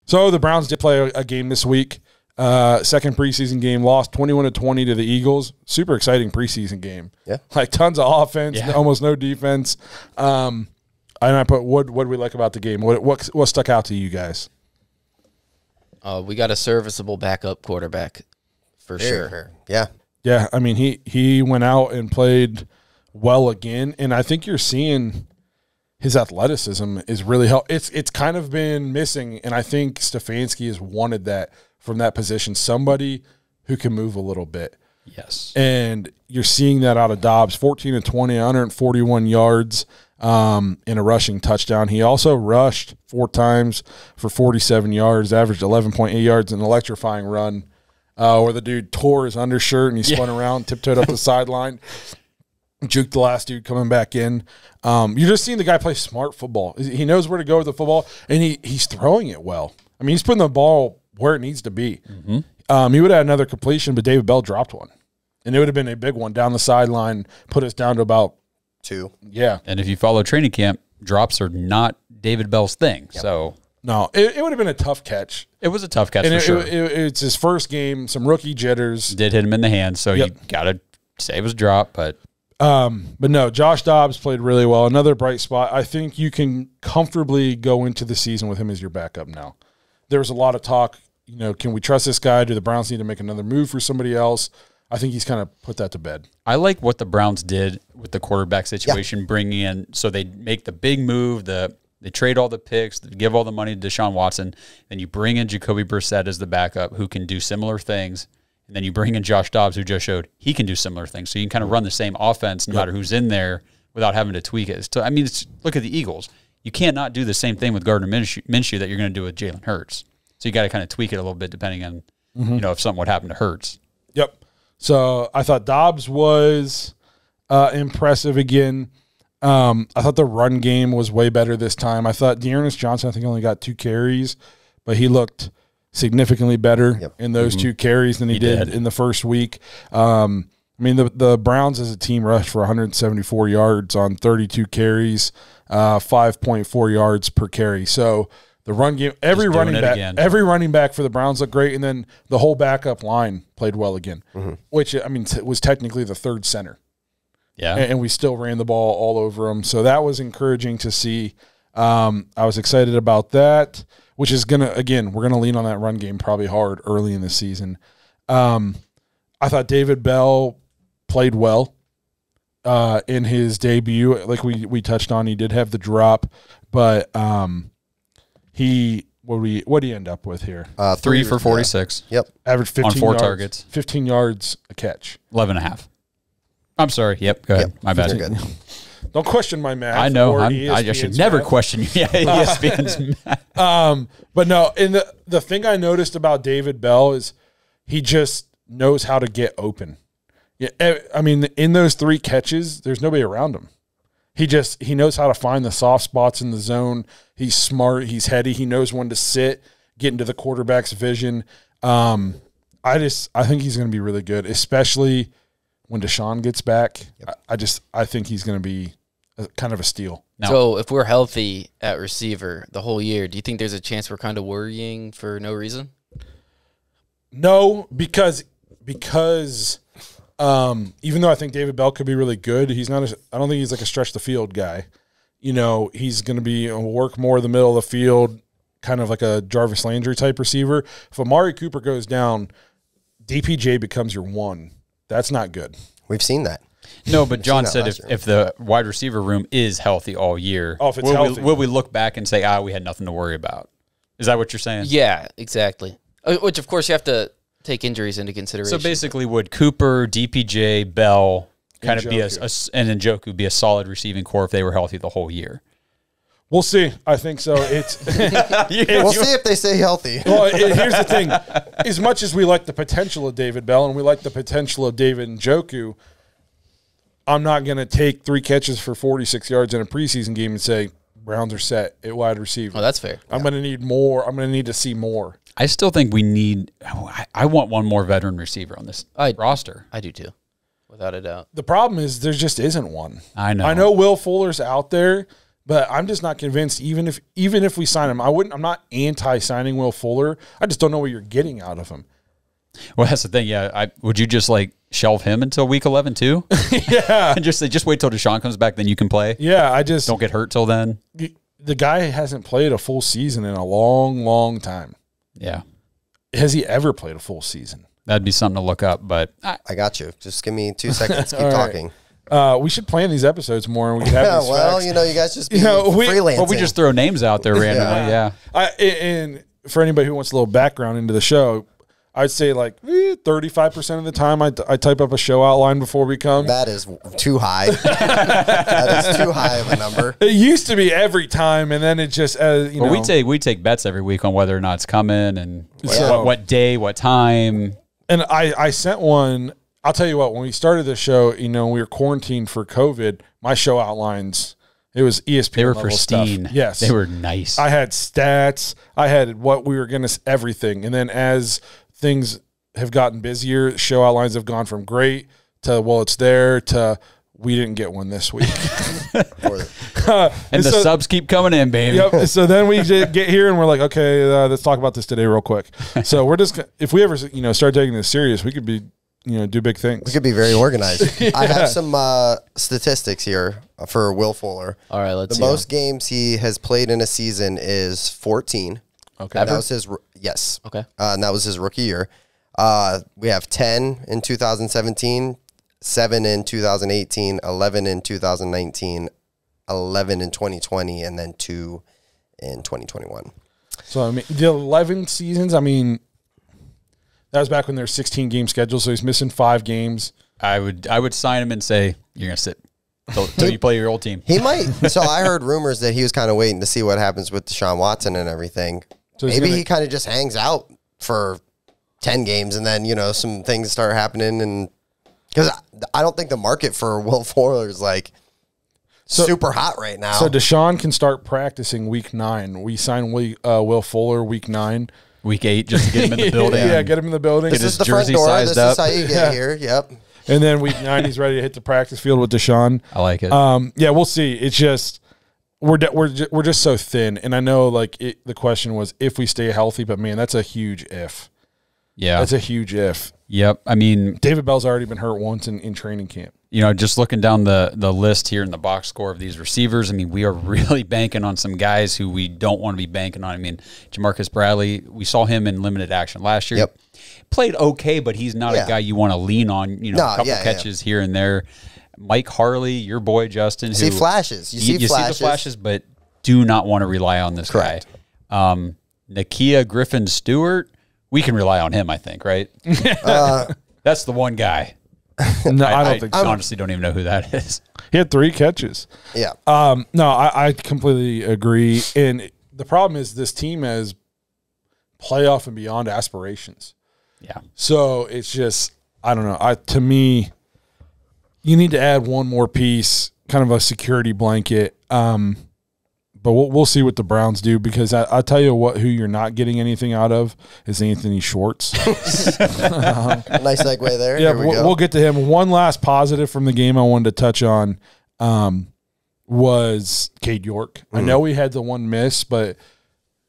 So the Browns did play a game this week. Second preseason game, lost 21-20 to the Eagles. Super exciting preseason game. Yeah. Like tons of offense, almost no defense. And I put, what do we like about the game? What stuck out to you guys? We got a serviceable backup quarterback for sure. Yeah. Yeah, I mean, he went out and played well again, and I think you're seeing his athleticism is really help. It's kind of been missing, and I think Stefanski has wanted that from that position, somebody who can move a little bit. Yes. And you're seeing that out of Dawgs, 14-20, 141 yards in a rushing touchdown. He also rushed 4 times for 47 yards, averaged 11.8 yards, an electrifying run where the dude tore his undershirt and he spun around, tiptoed up the sideline, juked the last dude coming back in. You're just seeing the guy play smart football. He knows where to go with the football, and he's throwing it well. I mean, he's putting the ball where it needs to be. Mm-hmm. He would have had another completion, but David Bell dropped one. And it would have been a big one down the sideline, put us down to about 2. Yeah. And if you follow training camp, drops are not David Bell's thing. Yep. So no, it would have been a tough catch. It was a tough catch and for sure. It's his first game, some rookie jitters. Did hit him in the hand, so you got to save his drop. But no, Josh Dobbs played really well. Another bright spot. I think you can comfortably go into the season with him as your backup now. There was a lot of talk, can we trust this guy? Do the Browns need to make another move for somebody else? I think he's kind of put that to bed. I like what the Browns did with the quarterback situation, bringing in, so they make the big move, they trade all the picks, they give all the money to Deshaun Watson, then you bring in Jacoby Brissett as the backup who can do similar things, and then you bring in Josh Dobbs who just showed he can do similar things. So you can kind of run the same offense no matter who's in there without having to tweak it. So, I mean, look at the Eagles. You can't not do the same thing with Gardner Minshew that you're going to do with Jalen Hurts. So you got to kind of tweak it a little bit depending on, if something would happen to Hurts. Yep. So I thought Dobbs was impressive again. I thought the run game was way better this time. I thought Dearness Johnson, I think, only got 2 carries, but he looked significantly better in those 2 carries than he did in the first week. I mean, the Browns as a team rushed for 174 yards on 32 carries, 5.4 yards per carry. So the run game, every running back for the Browns looked great, and then the whole backup line played well again, which, I mean, was technically the third center. Yeah. And we still ran the ball all over them. So that was encouraging to see. I was excited about that, which is going to, again, we're going to lean on that run game probably hard early in the season. I thought David Bell played well in his debut. Like we touched on, he did have the drop, but what did he end up with here? 3 for 46. Yep. Average 15 on 4 yards, targets. 15 yards a catch. 11.5. I'm sorry. Yep. Go ahead. My bad. You're good. Don't question my math. I know. I ESPN's should never math. question you. Yeah, ESPN's math. But no, and the thing I noticed about David Bell is he just knows how to get open. Yeah, I mean, in those 3 catches, there's nobody around him. He knows how to find the soft spots in the zone. He's smart. He's heady. He knows when to sit, get into the quarterback's vision. I think he's going to be really good, especially when Deshaun gets back. I think he's going to be kind of a steal. No. So if we're healthy at receiver the whole year, do you think there's a chance we're kind of worrying for no reason? No, because even though I think David Bell could be really good, I don't think he's like a stretch the field guy. He's going to be work more in the middle of the field, kind of like a Jarvis Landry type receiver. If Amari Cooper goes down, DPJ becomes your 1. That's not good. We've seen that. No, but John said if the wide receiver room is healthy all year, if it's healthy, will we look back and say, we had nothing to worry about? Is that what you're saying? Yeah, exactly. Which, of course, you have to take injuries into consideration. So basically, would Cooper, DPJ, Bell kind of be and Njoku be a solid receiving core if they were healthy the whole year? We'll see. I think so. We'll see if they stay healthy. Well, here's the thing. As much as we like the potential of David Bell and we like the potential of David Njoku, I'm not going to take 3 catches for 46 yards in a preseason game and say Browns are set at wide receiver. Oh, that's fair. I'm going to need more. I'm going to need to see more. I still think we need – I want one more veteran receiver on this roster. I do too, without a doubt. The problem is there just isn't one. I know. I know Will Fuller's out there, But I'm just not convinced. Even if we sign him, I'm not anti-signing Will Fuller. I just don't know what you're getting out of him. Well, that's the thing. Yeah, would you just like shelve him until week 11 too? Yeah, and just wait till Deshaun comes back, then you can play. Yeah, I just don't get hurt till then. The guy hasn't played a full season in a long, long time. Yeah, has he ever played a full season? That'd be something to look up. But I got you. Just give me 2 seconds. Keep talking. We should plan these episodes more, and we could have these well, facts. you guys just be freelancing. Well, we just throw names out there randomly. Yeah. And for anybody who wants a little background into the show, I'd say like 35% of the time I type up a show outline before we come. That is too high. That is too high of a number. It used to be every time, and then it just Well, we take bets every week on whether or not it's coming and what day, what time. And I sent one. I'll tell you what, when we started the show, we were quarantined for COVID. My show outlines, it was ESPN. They were level pristine. Stuff. Yes. They were nice. I had stats. I had what we were going to, everything. And then as things have gotten busier, show outlines have gone from great to, well, it's there to we didn't get one this week. And the subs keep coming in, baby. Yep. So then we get here and we're like, okay, let's talk about this today real quick. So we're just, if we ever, start taking this serious, we could be, do big things. We could be very organized. I have some statistics here for Will Fuller. All right, let's see. The most games he has played in a season is 14. Okay. That was his, yes. Okay. And that was his rookie year. We have 10 in 2017, 7 in 2018, 11 in 2019, 11 in 2020, and then 2 in 2021. So, the 11 seasons, that was back when there were 16-game schedules, so he's missing 5 games. I would sign him and say, you're going to sit until you play your old team. He might. So I heard rumors that he was kind of waiting to see what happens with Deshaun Watson and everything. So maybe he kind of just hangs out for 10 games and then, some things start happening. And because I don't think the market for Will Fuller is super hot right now. So Deshaun can start practicing week 9. We sign Will Fuller week 9. Week 8, just to get him in the building. Yeah, get him in the building. This is the front door. This is how you get here. Yep. And then week 9, he's ready to hit the practice field with Deshaun. I like it. Yeah, we'll see. It's just we're just so thin, and I know the question was if we stay healthy, but man, that's a huge if. Yeah, that's a huge if. Yep. David Bell's already been hurt once in training camp. Just looking down the list here in the box score of these receivers, we are really banking on some guys who we don't want to be banking on. Jamarcus Bradley, we saw him in limited action last year. Yep. Played okay, but he's not a guy you want to lean on, a couple catches here and there. Mike Harley, your boy Justin. You see flashes. You see the flashes, but do not want to rely on this guy. Nakia Griffin-Stewart, we can rely on him, I think, right? That's the one guy. No, I don't think so. I honestly don't even know who that is. He had 3 catches. Yeah. No, I completely agree. And the problem is this team has playoff and beyond aspirations. Yeah. So it's just, I don't know. To me, you need to add one more piece, kind of a security blanket. But we'll see what the Browns do, because I'll tell you who you're not getting anything out of is Anthony Schwartz. Nice segue there. Yeah, Here we go. we'll get to him. One last positive from the game I wanted to touch on was Cade York. I know we had the one miss, but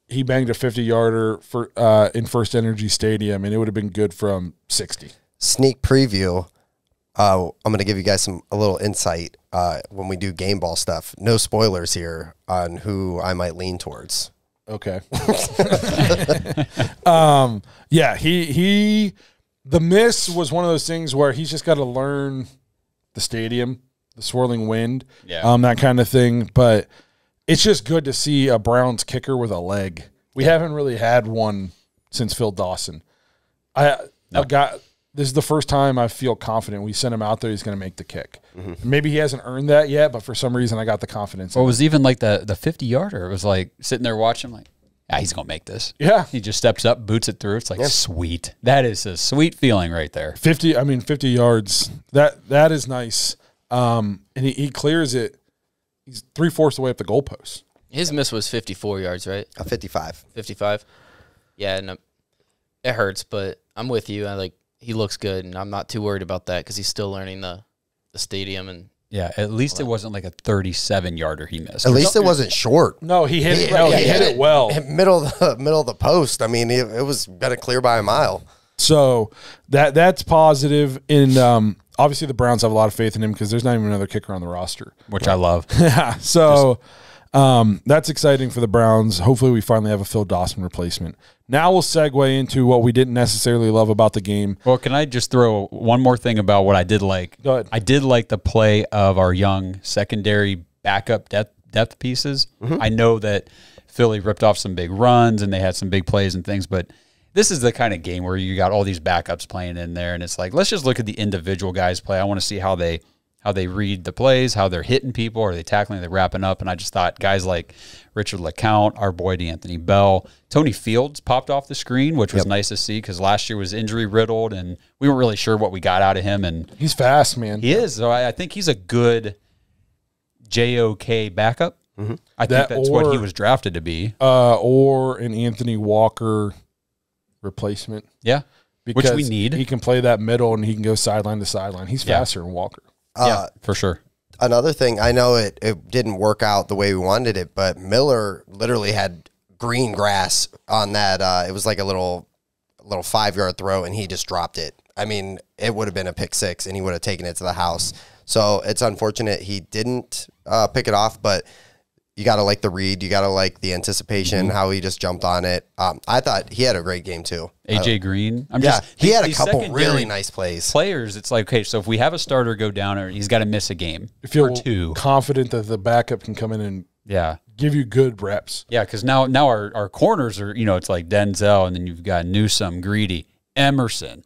he banged a 50-yarder in First Energy Stadium, and it would have been good from 60. Sneak preview. I'm going to give you guys a little insight when we do game ball stuff. No spoilers here on who I might lean towards. Okay. Yeah, the miss was one of those things where he's just got to learn the stadium, the swirling wind, that kind of thing. But it's just good to see a Browns kicker with a leg. We haven't really had one since Phil Dawson. This is the first time I feel confident. We sent him out there, he's going to make the kick. Maybe he hasn't earned that yet, but for some reason I got the confidence. Well, it was even like the 50-yarder. It was like sitting there watching, he's going to make this. Yeah. He just steps up, boots it through. It's sweet. That is a sweet feeling right there. 50 yards. That is nice. And he clears it. He's 3/4 the way up the goalpost. His miss was 54 yards, right? 55. 55? Yeah, and it hurts, but I'm with you. He looks good, and I'm not too worried about that because he's still learning the stadium and Yeah, at least it wasn't like a 37-yarder he missed. At least it wasn't short. No, he hit it. No, he hit it well. Middle of the post. I mean, it was got to clear by a mile. So that's positive. And obviously the Browns have a lot of faith in him because there's not even another kicker on the roster, which I love. Yeah. So that's exciting for the Browns. Hopefully we finally have a Phil Dawson replacement. Now we'll segue into what we didn't necessarily love about the game. Well, can I just throw one more thing about what I did like? Go ahead. I did like the play of our young secondary backup depth pieces. Mm-hmm. I know that Philly ripped off some big runs and they had some big plays and things, but this is the kind of game where you got all these backups playing in there, and it's like, let's just look at the individual guys play. I want to see how they read the plays, how they're hitting people, are they tackling, are they wrapping up? And I just thought guys like Richard LeCount, our boy D'Anthony Bell, Tony Fields popped off the screen, which was nice to see because last year was injury riddled and we weren't really sure what we got out of him. And he's fast, man. He is. So I think he's a good JOK backup. Mm-hmm. I think that's what he was drafted to be. Or an Anthony Walker replacement. Yeah, because which we need. He can play that middle and he can go sideline to sideline. He's faster than Walker. Yeah, for sure. Another thing, I know it didn't work out the way we wanted it, but Miller literally had green grass on that. It was like a little 5-yard throw, and he just dropped it. I mean, it would have been a pick six, and he would have taken it to the house. So it's unfortunate he didn't pick it off, but you got to like the read. You got to like the anticipation, how he just jumped on it. I thought he had a great game, too. AJ Green. He had a couple really nice plays. Players, it's like, okay, so if we have a starter go down, or he's got to miss a game you feel or two. Confident that the backup can come in and give you good reps. Yeah, because now our corners are, it's like Denzel, and then you've got Newsome, Greedy, Emerson,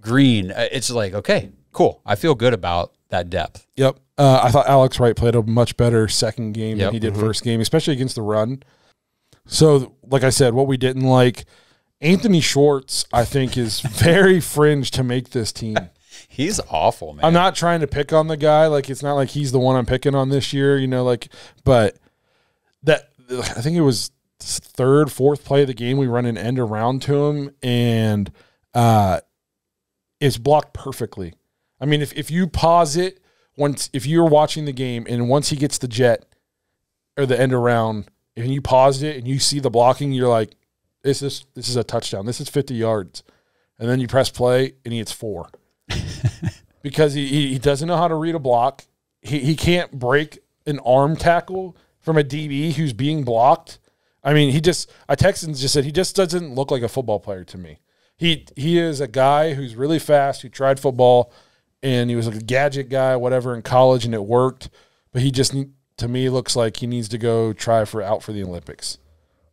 Green. It's like, okay, cool. I feel good about that depth. Yep. I thought Alex Wright played a much better second game than he did first game, especially against the run. So, like I said, what we didn't like, Anthony Schwartz, I think, is very fringe to make this team. He's awful, man. I'm not trying to pick on the guy. Like, it's not like he's the one I'm picking on this year, but that I think it was third, fourth play of the game, we run an end around to him, and it's blocked perfectly. I mean, if you pause it, if you're watching the game and once he gets the jet or the end around, and you paused it and you see the blocking, you're like, this is a touchdown. This is 50 yards. And then you press play and he hits 4. Because he doesn't know how to read a block. He can't break an arm tackle from a DB who's being blocked. I mean, I texted and just said he just doesn't look like a football player to me. He is a guy who's really fast, who tried football, and he was like a gadget guy, whatever, in college, and it worked. But he just, to me, looks like he needs to go try out for the Olympics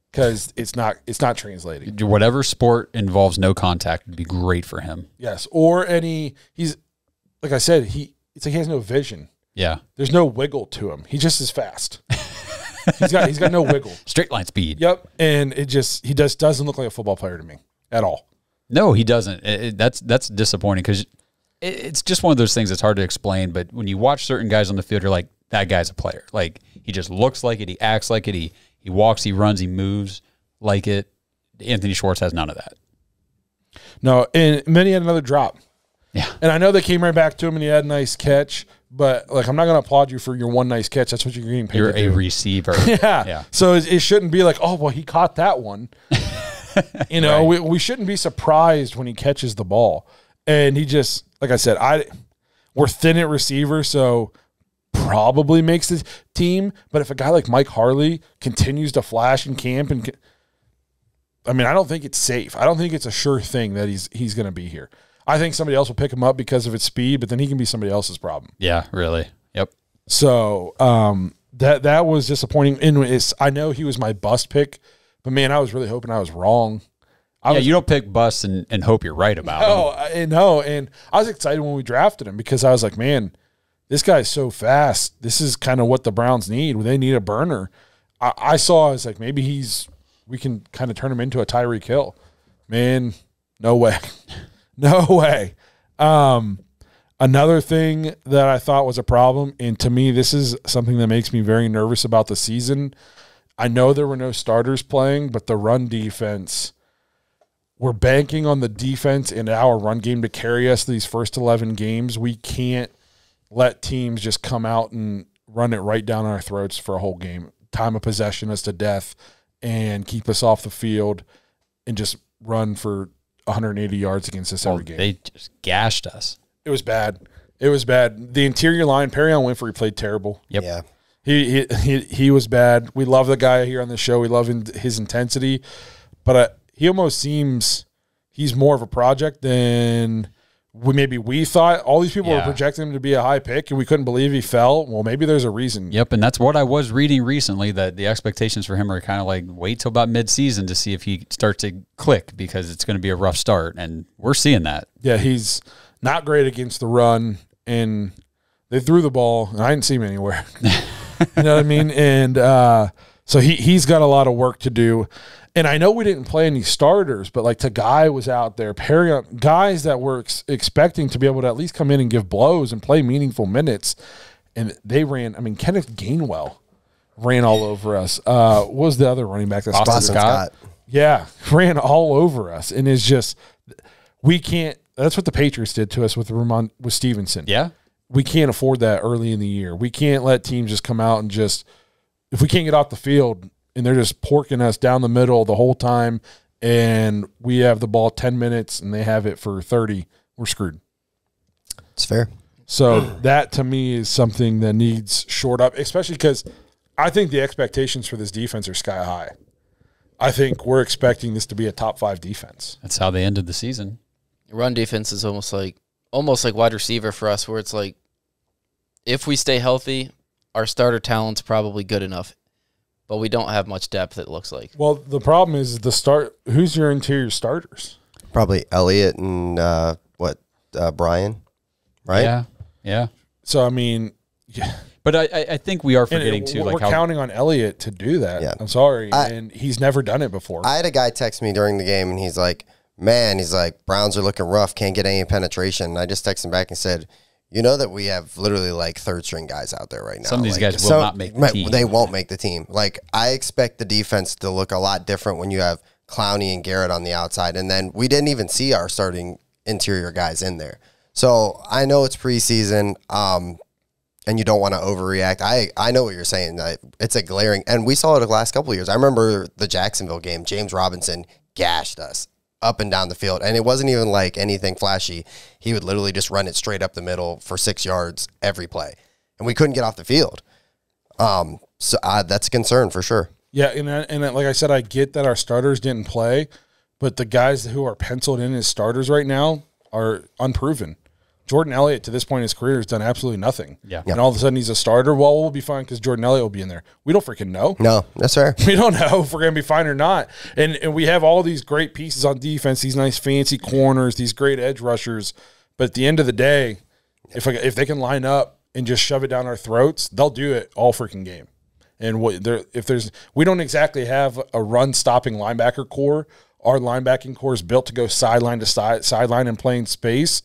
because it's not translating. Whatever sport involves no contact would be great for him. Yes, or he's like I said, it's like he has no vision. Yeah, there's no wiggle to him. He just is fast. he's got no wiggle. Straight line speed. Yep, and he doesn't look like a football player to me at all. No, he doesn't. That's disappointing because it's just one of those things that's hard to explain. But when you watch certain guys on the field, you're like, that guy's a player. Like, he just looks like it. He acts like it. He walks, he runs, he moves like it. Anthony Schwartz has none of that. No, and then he had another drop. Yeah. And I know they came right back to him and he had a nice catch, but like, I'm not going to applaud you for your one nice catch. That's what you're getting paid You're to a do. receiver. Yeah. So it shouldn't be like, oh, well, he caught that one. Right. we shouldn't be surprised when he catches the ball. And he just, like I said, we're thin at receiver, so probably makes the team. But if a guy like Mike Harley continues to flash in camp, I don't think it's safe. I don't think it's a sure thing that he's going to be here. I think somebody else will pick him up because of its speed, but then he can be somebody else's problem. Yeah, really. Yep. So that was disappointing. And I know he was my bust pick, but man, I was really hoping I was wrong. You don't pick busts and hope you're right about him. No, and I was excited when we drafted him because I was like, man, this guy's so fast. This is kind of what the Browns need. They need a burner. I was like, maybe we can kind of turn him into a Tyreek Hill. Man, no way. No way. Another thing that I thought was a problem, and to me, this is something that makes me very nervous about the season. I know there were no starters playing, but the run defense, we're banking on the defense and our run game to carry us these first 11 games. We can't let teams just come out and run it right down our throats for a whole game, time of possession us to death, and keep us off the field and just run for 180 yards against us every game. They just gashed us. It was bad. It was bad. The interior line, Perion Winfrey played terrible. Yep. Yeah. He was bad. We love the guy here on the show. We love his intensity, but he almost seems he's more of a project than we thought. All these people were projecting him to be a high pick, and we couldn't believe he fell. Well, maybe there's a reason. Yep, and that's what I was reading recently, that the expectations for him are kind of like wait till about mid-season to see if he starts to click, because it's going to be a rough start, and we're seeing that. Yeah, he's not great against the run, and they threw the ball, and I didn't see him anywhere. You know what I mean? And so he's got a lot of work to do. And I know we didn't play any starters, but like Tagai was out there, guys that were expecting to be able to at least come in and give blows and play meaningful minutes. And they ran. I mean, Kenneth Gainwell ran all over us. What was the other running back? Boston Scott. Yeah, ran all over us. And it's just, we can't. That's what the Patriots did to us with Stevenson. Yeah. We can't afford that early in the year. We can't let teams just come out and just, if we can't get off the field and they're just porking us down the middle the whole time and we have the ball 10 minutes and they have it for 30, we're screwed. It's fair. So that to me is something that needs shored up, especially because I think the expectations for this defense are sky high. I think we're expecting this to be a top 5 defense. That's how they ended the season. Run defense is almost like wide receiver for us, where it's like, if we stay healthy, our starter talent's probably good enough, but we don't have much depth, it looks like. Well, the problem is who's your interior starters? Probably Elliott and Brian, right? Yeah, yeah. So, I mean, yeah. But I think we are forgetting, too. We're counting on Elliott to do that. Yeah. I'm sorry. And he's never done it before. I had a guy text me during the game, and he's like, Browns are looking rough, can't get any penetration. And I just texted him back and said, you know that we have literally like third-string guys out there right now. Some of these guys will not make the team. They won't make the team. Like, I expect the defense to look a lot different when you have Clowney and Garrett on the outside. And then we didn't even see our starting interior guys in there. So I know it's preseason, and you don't want to overreact. I know what you're saying. It's a glaring, and we saw it the last couple of years. I remember the Jacksonville game. James Robinson gashed us up and down the field, and it wasn't even like anything flashy. He would literally just run it straight up the middle for 6 yards every play, and we couldn't get off the field. So that's a concern for sure. Yeah, and like I said, I get that our starters didn't play, but the guys who are penciled in as starters right now are unproven. Jordan Elliott, to this point in his career, has done absolutely nothing. Yeah. And all of a sudden he's a starter. Well, we'll be fine because Jordan Elliott will be in there. We don't freaking know. No, that's fair. We don't know if we're going to be fine or not. And we have all these great pieces on defense, these nice fancy corners, these great edge rushers. But at the end of the day, if they can line up and just shove it down our throats, they'll do it all freaking game. And we don't exactly have a run-stopping linebacker core. Our linebacking core is built to go sideline to sideline and play in space.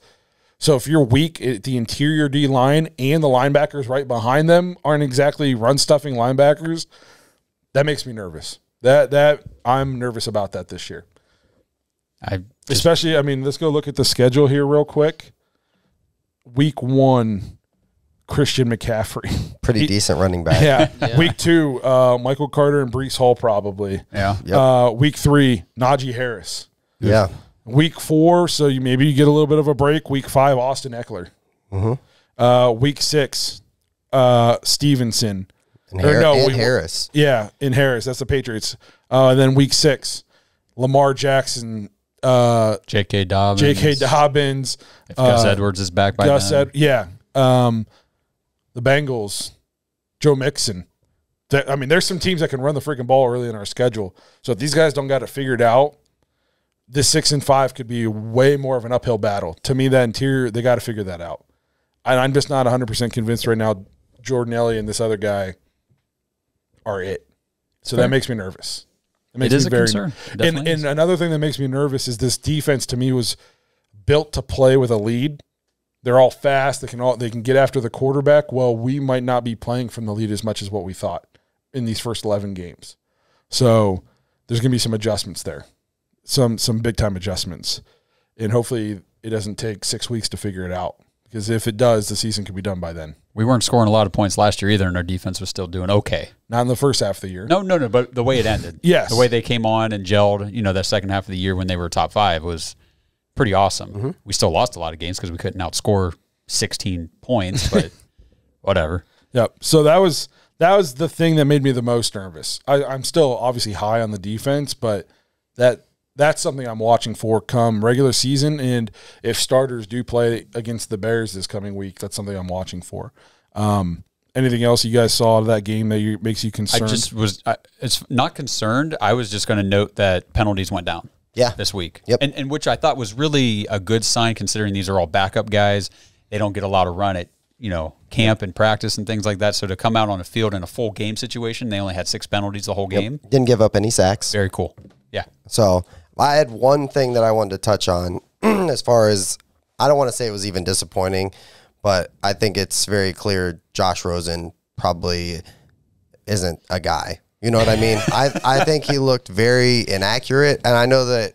So if you're weak at the interior D line and the linebackers right behind them aren't exactly run-stuffing linebackers, that makes me nervous. That I'm nervous about that this year. Especially, I mean, let's go look at the schedule here real quick. Week 1, Christian McCaffrey. Pretty decent running back. Yeah. Week 2, Michael Carter and Breece Hall probably. Yeah. Yep. Week 3, Najee Harris. Yeah. Week 4, so maybe you get a little bit of a break. Week 5, Austin Eckler. Mm-hmm. Week 6, Stevenson. And Harris. Yeah, in Harris. That's the Patriots. And then week 6, Lamar Jackson. J.K. Dobbins. If Gus Edwards is back by then. The Bengals. Joe Mixon. There's some teams that can run the freaking ball early in our schedule. So if these guys don't got it figured out, this 6 and 5 could be way more of an uphill battle. To me, that interior, they got to figure that out. And I'm just not 100% convinced right now Jordan Elliott and this other guy are it. So that makes me nervous. It is a concern. And another thing that makes me nervous is this defense to me was built to play with a lead. They're all fast. They can get after the quarterback. Well, we might not be playing from the lead as much as what we thought in these first 11 games. So there's going to be some adjustments there. Some big-time adjustments. And hopefully it doesn't take 6 weeks to figure it out because if it does, the season could be done by then. We weren't scoring a lot of points last year either, and our defense was still doing okay. Not in the first half of the year. No, but the way it ended. Yes. The way they came on and gelled, that second half of the year when they were top 5 was pretty awesome. Mm-hmm. We still lost a lot of games because we couldn't outscore 16 points, but whatever. Yep. So that was the thing that made me the most nervous. I'm still obviously high on the defense, but that's something I'm watching for come regular season. And if starters do play against the Bears this coming week, that's something I'm watching for. Anything else you guys saw out of that game that makes you concerned? It's not concerned. I was just going to note that penalties went down this week. Yep. And which I thought was really a good sign considering these are all backup guys. They don't get a lot of run at, camp and practice and things like that. So to come out on a field in a full game situation, they only had 6 penalties the whole game. Didn't give up any sacks. Very cool. Yeah. So I had one thing that I wanted to touch on as far as, I don't want to say it was even disappointing, but I think it's very clear Josh Rosen probably isn't a guy. You know what I mean? I think he looked very inaccurate. And I know that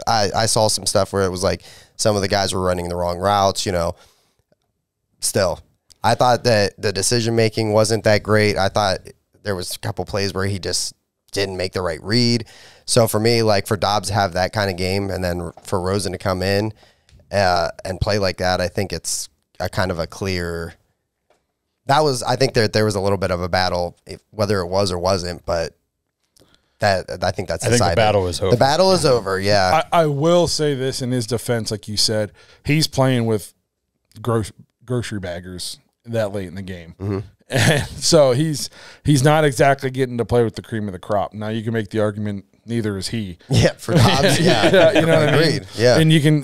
I saw some stuff where it was like some of the guys were running the wrong routes, Still, I thought that the decision-making wasn't that great. I thought there was a couple plays where he just didn't make the right read. So for me, like for Dawgs to have that kind of game and then for Rosen to come in and play like that, I think it's a kind of a clear – I think there was a little bit of a battle, whether it was or wasn't, but I think that's decided. I think the battle is over. The battle is over, yeah. I will say this in his defense, like you said, he's playing with grocery baggers that late in the game. Mm-hmm. And so he's not exactly getting to play with the cream of the crop. Now you can make the argument neither is he. Yeah, for Dawgs, yeah. You know what I mean? Agreed. Yeah. And you can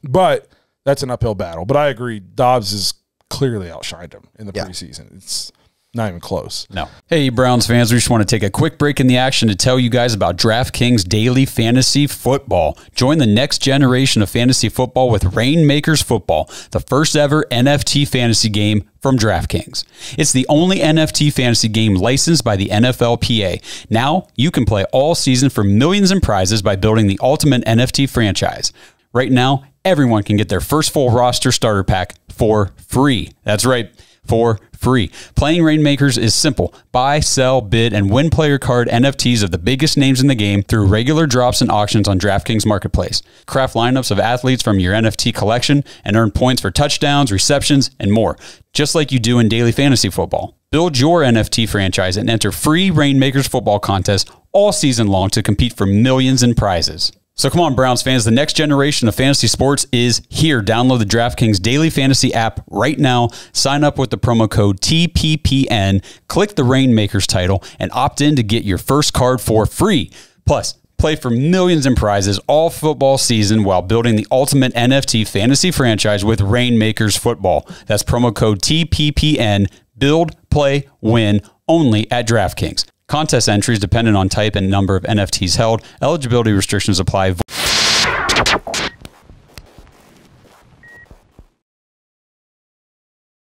but that's an uphill battle. But I agree, Dobbs has clearly outshined him in the preseason. It's not even close. No. Hey, Browns fans, we just want to take a quick break in the action to tell you guys about DraftKings Daily Fantasy Football. Join the next generation of fantasy football with Rainmakers Football, the first ever NFT fantasy game from DraftKings. It's the only NFT fantasy game licensed by the NFLPA. Now, you can play all season for millions in prizes by building the ultimate NFT franchise. Right now, everyone can get their first full roster starter pack for free. That's right, for free. Playing Rainmakers is simple. Buy, sell, bid, and win player card NFTs of the biggest names in the game through regular drops and auctions on DraftKings Marketplace. Craft lineups of athletes from your NFT collection and earn points for touchdowns, receptions, and more, just like you do in daily fantasy football. Build your NFT franchise and enter free Rainmakers football contests all season long to compete for millions in prizes. So come on, Browns fans, the next generation of fantasy sports is here. Download the DraftKings Daily Fantasy app right now. Sign up with the promo code TPPN, click the Rainmakers title, and opt in to get your first card for free. Plus, play for millions in prizes all football season while building the ultimate NFT fantasy franchise with Rainmakers Football. That's promo code TPPN. Build, play, win, only at DraftKings. Contest entries dependent on type and number of NFTs held. Eligibility restrictions apply.